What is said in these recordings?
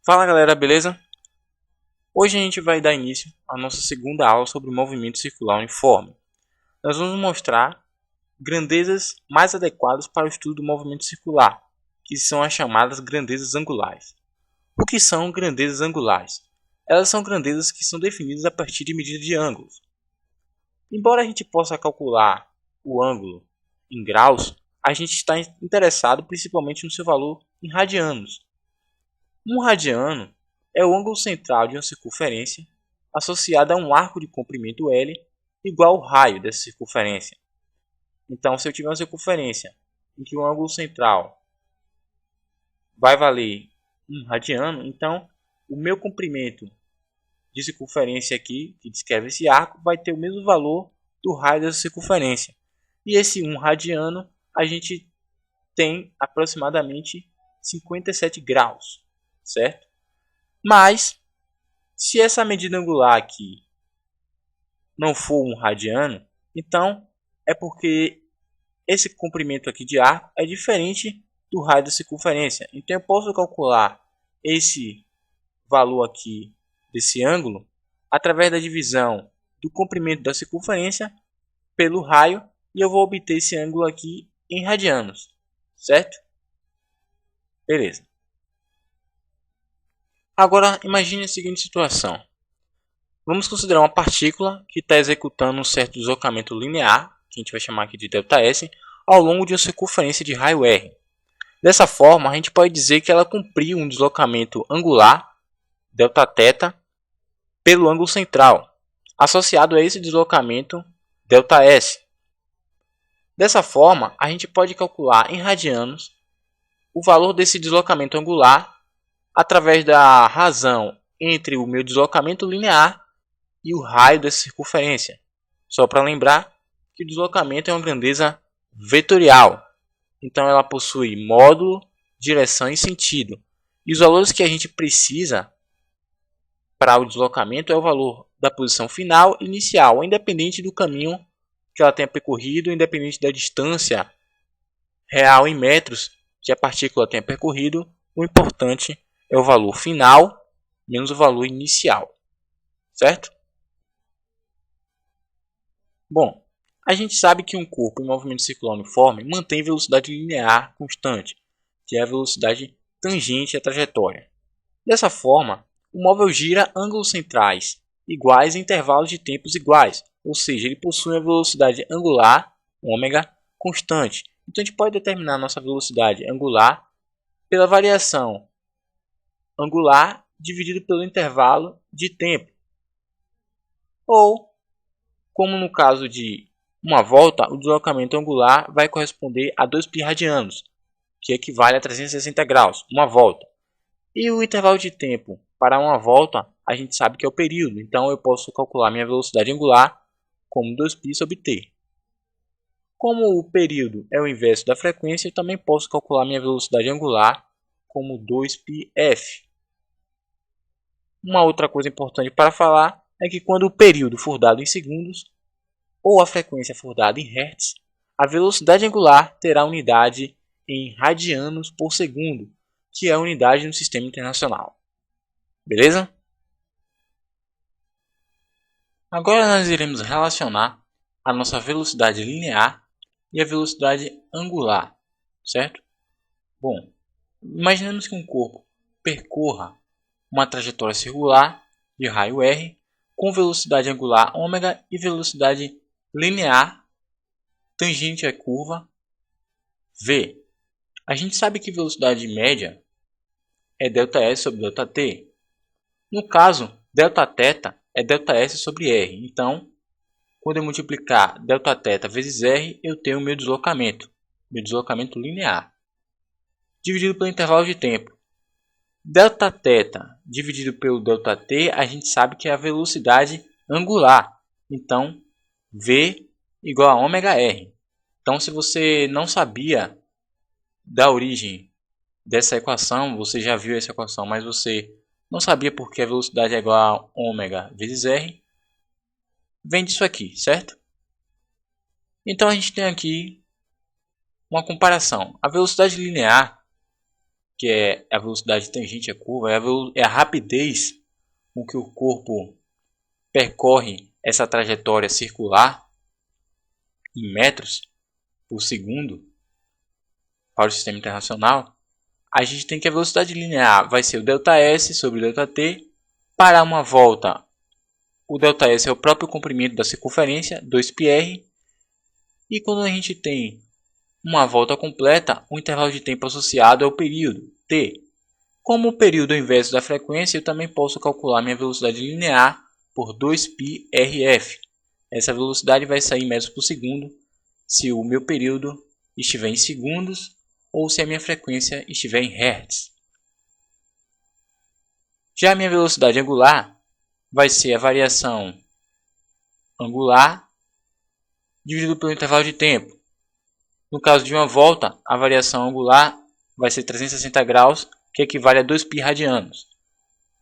Fala galera, beleza? Hoje a gente vai dar início à nossa segunda aula sobre o movimento circular uniforme. Nós vamos mostrar grandezas mais adequadas para o estudo do movimento circular, que são as chamadas grandezas angulares. O que são grandezas angulares? Elas são grandezas que são definidas a partir de medidas de ângulos. Embora a gente possa calcular o ângulo em graus, a gente está interessado principalmente no seu valor em radianos. Um radiano é o ângulo central de uma circunferência associado a um arco de comprimento L igual ao raio dessa circunferência. Então, se eu tiver uma circunferência em que o ângulo central vai valer 1 radiano, então o meu comprimento de circunferência aqui, que descreve esse arco, vai ter o mesmo valor do raio dessa circunferência. E esse 1 radiano a gente tem aproximadamente 57 graus, certo? Mas, se essa medida angular aqui não for 1 radiano, então é porque esse comprimento aqui de arco é diferente do raio da circunferência. Então eu posso calcular esse valor aqui desse ângulo através da divisão do comprimento da circunferência pelo raio e eu vou obter esse ângulo aqui em radianos, certo? Beleza. Agora imagine a seguinte situação. Vamos considerar uma partícula que está executando um certo deslocamento linear, que a gente vai chamar aqui de ΔS, ao longo de uma circunferência de raio r. Dessa forma, a gente pode dizer que ela cumpriu um deslocamento angular, Δθ, pelo ângulo central, associado a esse deslocamento ΔS. Dessa forma, a gente pode calcular em radianos o valor desse deslocamento angular através da razão entre o meu deslocamento linear e o raio dessa circunferência. Só para lembrar que o deslocamento é uma grandeza vetorial. Então ela possui módulo, direção e sentido. E os valores que a gente precisa para o deslocamento é o valor da posição final e inicial, independente do caminho que ela tenha percorrido, independente da distância real em metros que a partícula tenha percorrido. O importante é o valor final menos o valor inicial, certo? Bom, a gente sabe que um corpo em movimento circular uniforme mantém velocidade linear constante, que é a velocidade tangente à trajetória. Dessa forma, o móvel gira ângulos centrais iguais em intervalos de tempos iguais, ou seja, ele possui uma velocidade angular, ômega, constante. Então a gente pode determinar a nossa velocidade angular pela variação angular dividido pelo intervalo de tempo. Ou, como no caso de uma volta, o deslocamento angular vai corresponder a 2π radianos, que equivale a 360 graus, uma volta. E o intervalo de tempo para uma volta, a gente sabe que é o período, então eu posso calcular minha velocidade angular como 2π sobre t. Como o período é o inverso da frequência, eu também posso calcular minha velocidade angular como 2πf. Uma outra coisa importante para falar é que quando o período for dado em segundos, ou a frequência for dada em hertz, a velocidade angular terá unidade em radianos por segundo, que é a unidade no sistema internacional. Beleza? Agora nós iremos relacionar a nossa velocidade linear e a velocidade angular, certo? Bom, imaginemos que um corpo percorra uma trajetória circular de raio r com velocidade angular ômega e velocidade linear tangente à curva v. A gente sabe que velocidade média é ΔS sobre ΔT. No caso, Δθ é ΔS sobre r. Então, quando eu multiplicar Δθ vezes r, eu tenho o meu deslocamento linear, dividido pelo intervalo de tempo. Δθ dividido pelo ΔT, a gente sabe que é a velocidade angular. Então, v igual a ômega r. Então, se você não sabia da origem dessa equação, você já viu essa equação, mas você não sabia porque a velocidade é igual a ômega vezes r, vem disso aqui, certo? Então, a gente tem aqui uma comparação. A velocidade linear que é a velocidade tangente à curva, é a rapidez com que o corpo percorre essa trajetória circular em metros por segundo para o sistema internacional, a gente tem que a velocidade linear vai ser o ΔS sobre ΔT. Para uma volta, o ΔS é o próprio comprimento da circunferência, 2πr. E quando a gente tem uma volta completa, o intervalo de tempo associado é o período, t. Como o período é o inverso da frequência, eu também posso calcular minha velocidade linear por 2πrf. Essa velocidade vai sair em metros por segundo se o meu período estiver em segundos ou se a minha frequência estiver em hertz. Já a minha velocidade angular vai ser a variação angular dividido pelo intervalo de tempo. No caso de uma volta, a variação angular vai ser 360 graus, que equivale a 2π radianos.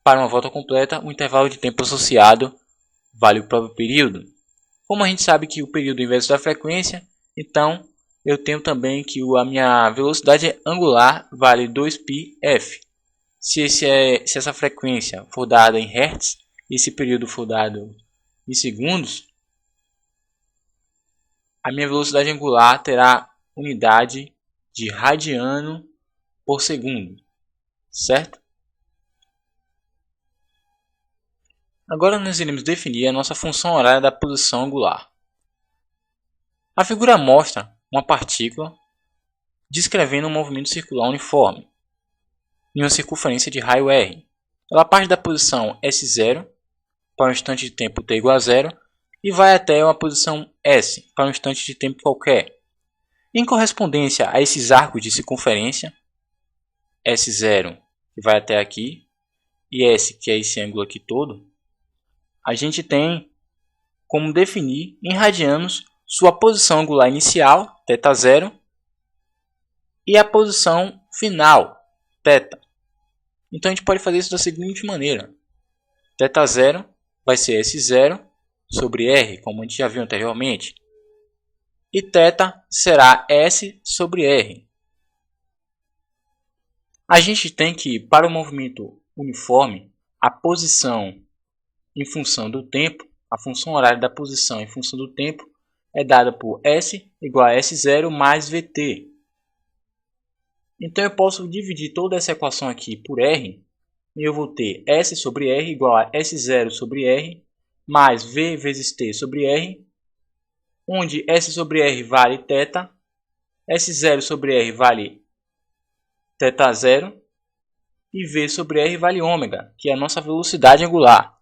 Para uma volta completa, o intervalo de tempo associado vale o próprio período. Como a gente sabe que o período é o inverso da frequência, então eu tenho também que a minha velocidade angular vale 2πf. Se essa frequência for dada em hertz e esse período for dado em segundos, a minha velocidade angular terá unidade de radiano por segundo, certo? Agora nós iremos definir a nossa função horária da posição angular. A figura mostra uma partícula descrevendo um movimento circular uniforme em uma circunferência de raio r. Ela parte da posição S0 para um instante de tempo t igual a zero e vai até uma posição S para um instante de tempo qualquer. Em correspondência a esses arcos de circunferência, S0 que vai até aqui e S que é esse ângulo aqui todo, a gente tem como definir em radianos sua posição angular inicial, θ0, e a posição final, θ. Então a gente pode fazer isso da seguinte maneira. θ0 vai ser S0 sobre R, como a gente já viu anteriormente. E θ será S sobre R. A gente tem que, para o movimento uniforme, a posição em função do tempo, a função horária da posição em função do tempo, é dada por S igual a S0 mais VT. Então eu posso dividir toda essa equação aqui por R, e eu vou ter S sobre R igual a S0 sobre R, mais V vezes T sobre R, onde S sobre R vale θ, S0 sobre R vale θ0, e V sobre R vale ômega, que é a nossa velocidade angular.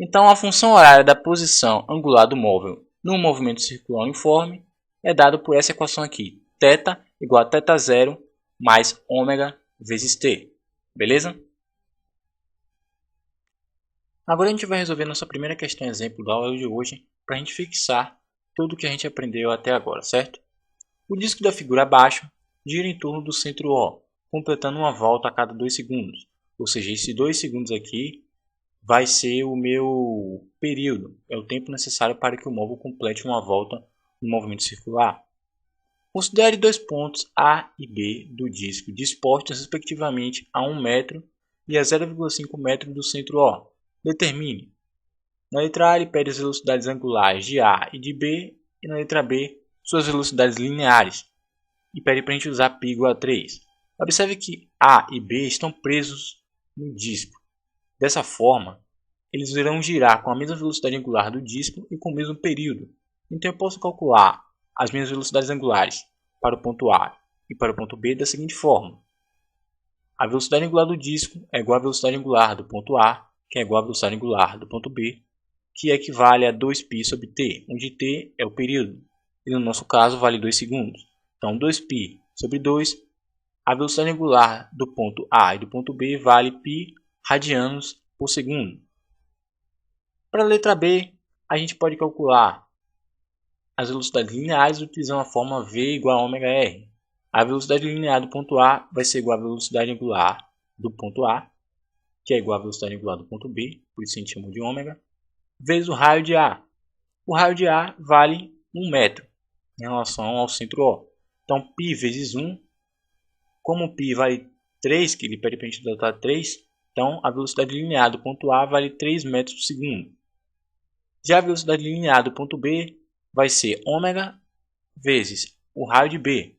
Então a função horária da posição angular do móvel no movimento circular uniforme é dado por essa equação aqui, θ igual a θ0 mais ômega vezes t. Beleza? Agora a gente vai resolver nossa primeira questão exemplo da aula de hoje para a gente fixar tudo o que a gente aprendeu até agora, certo? O disco da figura abaixo gira em torno do centro O, completando uma volta a cada 2 segundos. Ou seja, esses 2 segundos aqui vai ser o meu período, é o tempo necessário para que o móvel complete uma volta no movimento circular. Considere 2 pontos A e B do disco dispostos respectivamente a 1 metro e a 0,5 metro do centro O. Determine. Na letra A ele pede as velocidades angulares de A e de B, e na letra B suas velocidades lineares, e pede para a gente usar π igual a 3. Observe que A e B estão presos no disco. Dessa forma, eles irão girar com a mesma velocidade angular do disco e com o mesmo período. Então eu posso calcular as minhas velocidades angulares para o ponto A e para o ponto B da seguinte forma. A velocidade angular do disco é igual à velocidade angular do ponto A, que é igual à velocidade angular do ponto B, que equivale a 2π sobre t, onde t é o período, e no nosso caso vale 2 segundos. Então 2π sobre 2, a velocidade angular do ponto A e do ponto B vale π radianos por segundo. Para a letra B, a gente pode calcular as velocidades lineares utilizando a fórmula V igual a ômega-r. A velocidade linear do ponto A vai ser igual à velocidade angular do ponto A, que é igual à velocidade angular do ponto B, por isso a gente chama de ômega, vezes o raio de A. O raio de A vale 1 metro em relação ao centro O. Então, π vezes 1, como π vale 3, que ele pede para a gente deletar 3, então a velocidade linear do ponto A vale 3 metros por segundo. Já a velocidade linear do ponto B vai ser ômega vezes o raio de B.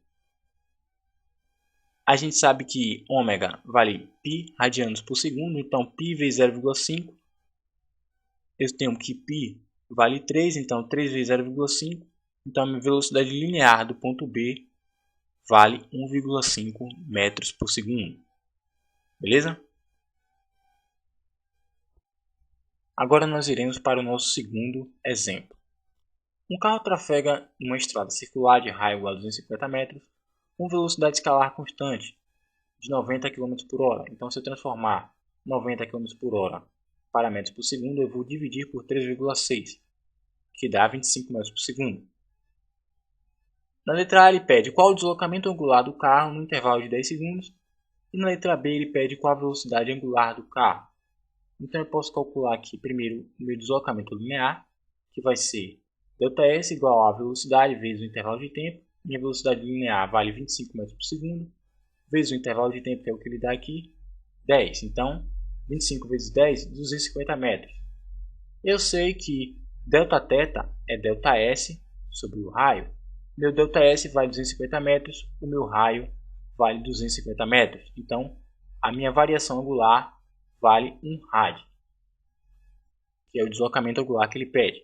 A gente sabe que ômega vale π radianos por segundo, então π vezes 0,5. Eu tenho que π vale 3, então 3 vezes 0,5. Então a minha velocidade linear do ponto B vale 1,5 metros por segundo. Beleza? Agora nós iremos para o nosso segundo exemplo. Um carro trafega em uma estrada circular de raio igual a 250 metros com velocidade escalar constante de 90 km por hora. Então, se eu transformar 90 km por hora para metros por segundo, eu vou dividir por 3,6, que dá 25 metros por segundo. Na letra A, ele pede qual o deslocamento angular do carro no intervalo de 10 segundos. E na letra B, ele pede qual a velocidade angular do carro. Então, eu posso calcular aqui primeiro o meu deslocamento linear, que vai ser ΔS igual a velocidade vezes o intervalo de tempo. Minha velocidade linear vale 25 metros por segundo, vezes o intervalo de tempo, que é o que ele dá aqui, 10. Então, 25 vezes 10, 250 metros. Eu sei que Δθ é ΔS sobre o raio. Meu ΔS vale 250 metros, o meu raio vale 250 metros. Então, a minha variação angular vale 1 rádio, que é o deslocamento angular que ele pede.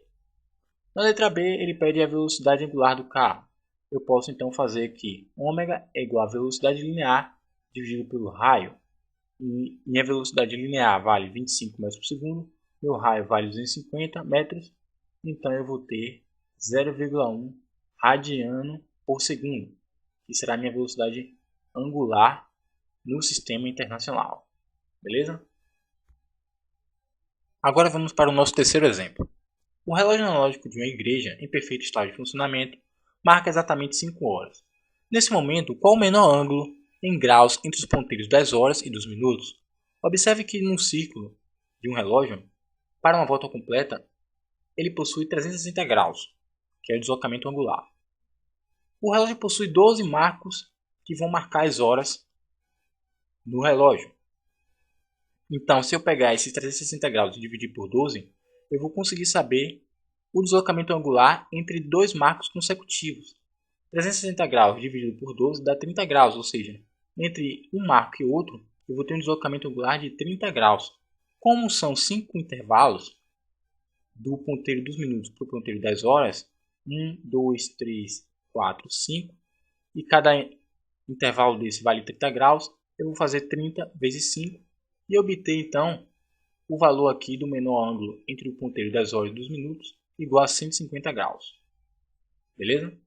Na letra B, ele pede a velocidade angular do carro. Eu posso então fazer que ômega é igual a velocidade linear dividido pelo raio. E minha velocidade linear vale 25 metros por segundo, meu raio vale 250 metros, então eu vou ter 0,1 radiano por segundo, que será a minha velocidade angular no sistema internacional. Beleza? Agora vamos para o nosso terceiro exemplo. O relógio analógico de uma igreja em perfeito estado de funcionamento marca exatamente 5 horas. Nesse momento, qual o menor ângulo em graus entre os ponteiros das horas e dos minutos? Observe que num círculo de um relógio, para uma volta completa, ele possui 360 graus, que é o deslocamento angular. O relógio possui 12 marcos que vão marcar as horas no relógio. Então, se eu pegar esses 360 graus e dividir por 12, eu vou conseguir saber o deslocamento angular entre dois marcos consecutivos. 360 graus dividido por 12 dá 30 graus, ou seja, entre um marco e outro, eu vou ter um deslocamento angular de 30 graus. Como são 5 intervalos, do ponteiro dos minutos para o ponteiro das horas, 1, 2, 3, 4, 5, e cada intervalo desse vale 30 graus, eu vou fazer 30 vezes 5 e obter então o valor aqui do menor ângulo entre o ponteiro das horas e dos minutos igual a 150 graus. Beleza?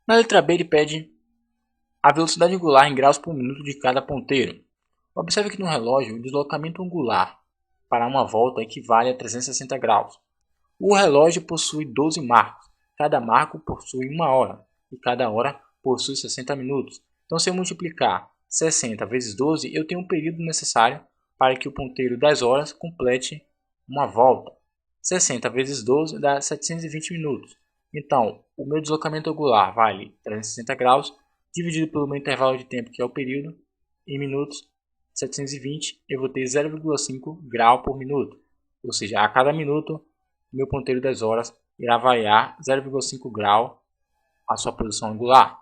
Na letra B ele pede a velocidade angular em graus por minuto de cada ponteiro. Observe que no relógio o deslocamento angular para uma volta equivale a 360 graus. O relógio possui 12 marcos. Cada marco possui 1 hora e cada hora possui 60 minutos. Então, se eu multiplicar 60 vezes 12, eu tenho um período necessário para que o ponteiro das horas complete uma volta. 60 vezes 12 dá 720 minutos. Então, o meu deslocamento angular vale 360 graus, dividido pelo meu intervalo de tempo, que é o período, em minutos, 720, eu vou ter 0,5 grau por minuto. Ou seja, a cada minuto, o meu ponteiro das horas irá variar 0,5 grau a sua posição angular.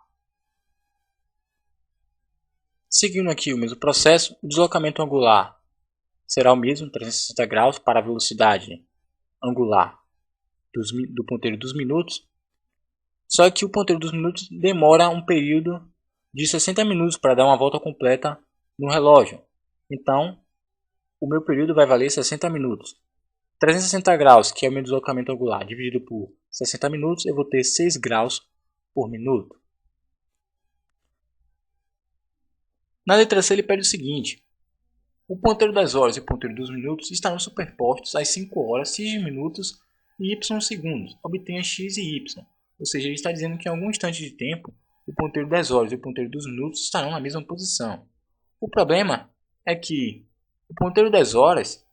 Seguindo aqui o mesmo processo, o deslocamento angular será o mesmo, 360 graus, para a velocidade angular do ponteiro dos minutos. Só que o ponteiro dos minutos demora um período de 60 minutos para dar uma volta completa no relógio. Então, o meu período vai valer 60 minutos. 360 graus, que é o meu deslocamento angular, dividido por 60 minutos, eu vou ter 6 graus por minuto. Na letra C ele pede o seguinte: o ponteiro das horas e o ponteiro dos minutos estarão superpostos às 5 horas, x minutos e y segundos. Obtenha x e y. Ou seja, ele está dizendo que em algum instante de tempo, o ponteiro das horas e o ponteiro dos minutos estarão na mesma posição. O problema é que o ponteiro das horas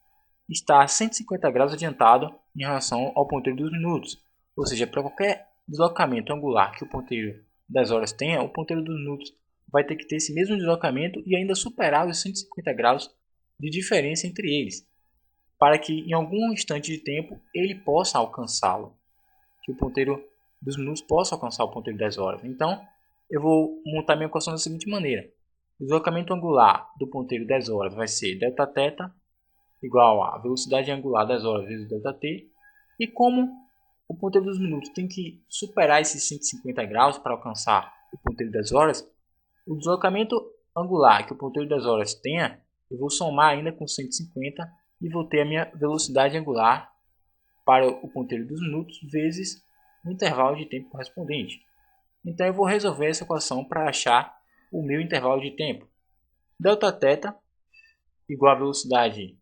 está a 150 graus adiantado em relação ao ponteiro dos minutos. Ou seja, para qualquer deslocamento angular que o ponteiro das horas tenha, o ponteiro dos minutos vai ter que ter esse mesmo deslocamento e ainda superar os 150 graus de diferença entre eles, para que em algum instante de tempo ele possa alcançá-lo, que o ponteiro dos minutos possa alcançar o ponteiro das horas. Então, eu vou montar minha equação da seguinte maneira. O deslocamento angular do ponteiro das horas vai ser Δθ igual a velocidade angular das horas vezes ΔT. E como o ponteiro dos minutos tem que superar esses 150 graus para alcançar o ponteiro das horas, o deslocamento angular que o ponteiro das horas tenha, eu vou somar ainda com 150 e vou ter a minha velocidade angular para o ponteiro dos minutos vezes o intervalo de tempo correspondente. Então eu vou resolver essa equação para achar o meu intervalo de tempo. Δθ igual a velocidade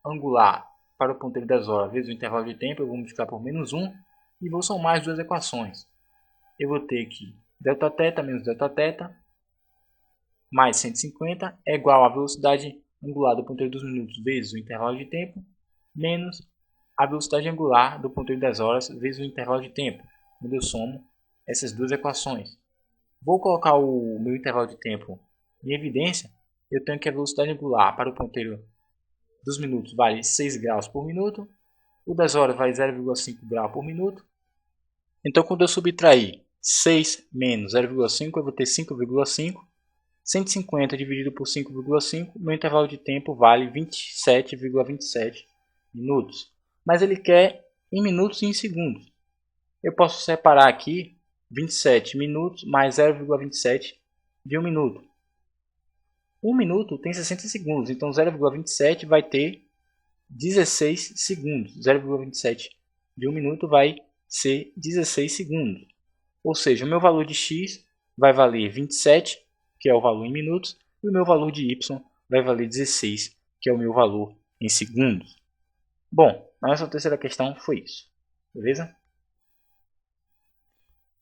angular para o ponteiro das horas vezes o intervalo de tempo, eu vou multiplicar por menos 1 e vou somar as duas equações. Eu vou ter que Δθ menos Δθ mais 150 é igual a velocidade angular do ponteiro dos minutos vezes o intervalo de tempo menos a velocidade angular do ponteiro das horas vezes o intervalo de tempo, quando eu somo essas duas equações. Vou colocar o meu intervalo de tempo em evidência. Eu tenho que a velocidade angular para o ponteiro dos minutos vale 6 graus por minuto, o das horas vale 0,5 graus por minuto. Então, quando eu subtrair 6 menos 0,5, eu vou ter 5,5. 150 dividido por 5,5, meu intervalo de tempo vale 27,27 minutos. Mas ele quer em minutos e em segundos. Eu posso separar aqui 27 minutos mais 0,27 de 1 minuto. 1 minuto tem 60 segundos, então 0,27 vai ter 16 segundos. 0,27 de 1 minuto vai ser 16 segundos. Ou seja, o meu valor de x vai valer 27, que é o valor em minutos, e o meu valor de y vai valer 16, que é o meu valor em segundos. Bom, a nossa terceira questão foi isso. Beleza?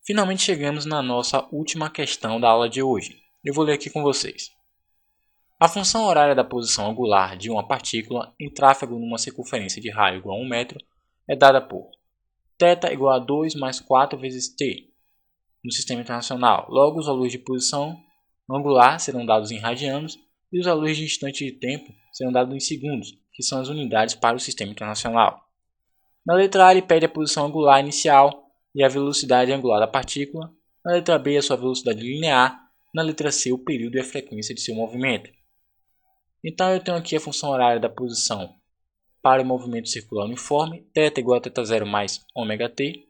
Finalmente chegamos na nossa última questão da aula de hoje. Eu vou ler aqui com vocês. A função horária da posição angular de uma partícula em tráfego numa circunferência de raio igual a 1 metro é dada por θ igual a 2 mais 4 vezes t no sistema internacional. Logo, os valores de posição angular serão dados em radianos e os valores de instante de tempo serão dados em segundos, que são as unidades para o sistema internacional. Na letra A, ele pede a posição angular inicial e a velocidade angular da partícula. Na letra B, a sua velocidade linear. Na letra C, o período e a frequência de seu movimento. Então, eu tenho aqui a função horária da posição para o movimento circular uniforme, θ igual a θ0 mais ômega-t.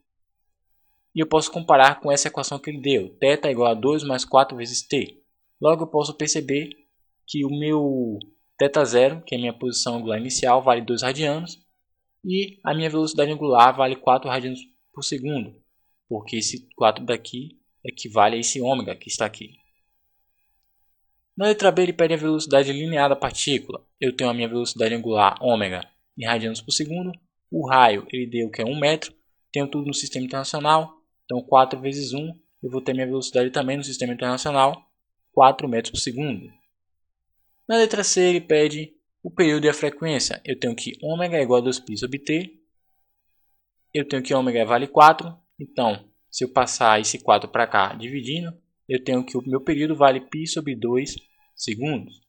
E eu posso comparar com essa equação que ele deu, θ igual a 2 mais 4 vezes t. Logo, eu posso perceber que o meu θ0, que é a minha posição angular inicial, vale 2 radianos. E a minha velocidade angular vale 4 radianos por segundo, porque esse 4 daqui equivale a esse ômega que está aqui. Na letra B, ele pede a velocidade linear da partícula. Eu tenho a minha velocidade angular ômega em radianos por segundo. O raio ele deu que é 1 metro. Tenho tudo no sistema internacional. Então 4 vezes 1, eu vou ter minha velocidade também no sistema internacional, 4 metros por segundo. Na letra C, ele pede o período e a frequência. Eu tenho que ômega é igual a 2π sobre t. Eu tenho que ômega vale 4. Então, se eu passar esse 4 para cá dividindo, eu tenho que o meu período vale π sobre 2 segundos.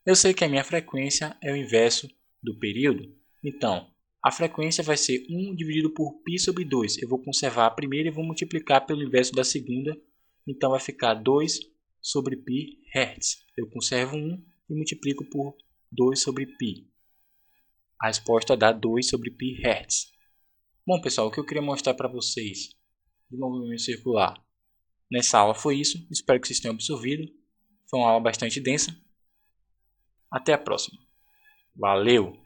Eu sei que a minha frequência é o inverso do período. Então, a frequência vai ser 1 dividido por π sobre 2. Eu vou conservar a primeira e vou multiplicar pelo inverso da segunda. Então, vai ficar 2 sobre π Hz. Eu conservo 1 e multiplico por 2 sobre π. A resposta dá 2 sobre π Hz. Bom, pessoal, o que eu queria mostrar para vocês do movimento circular nessa aula foi isso. Espero que vocês tenham absorvido. Foi uma aula bastante densa. Até a próxima. Valeu!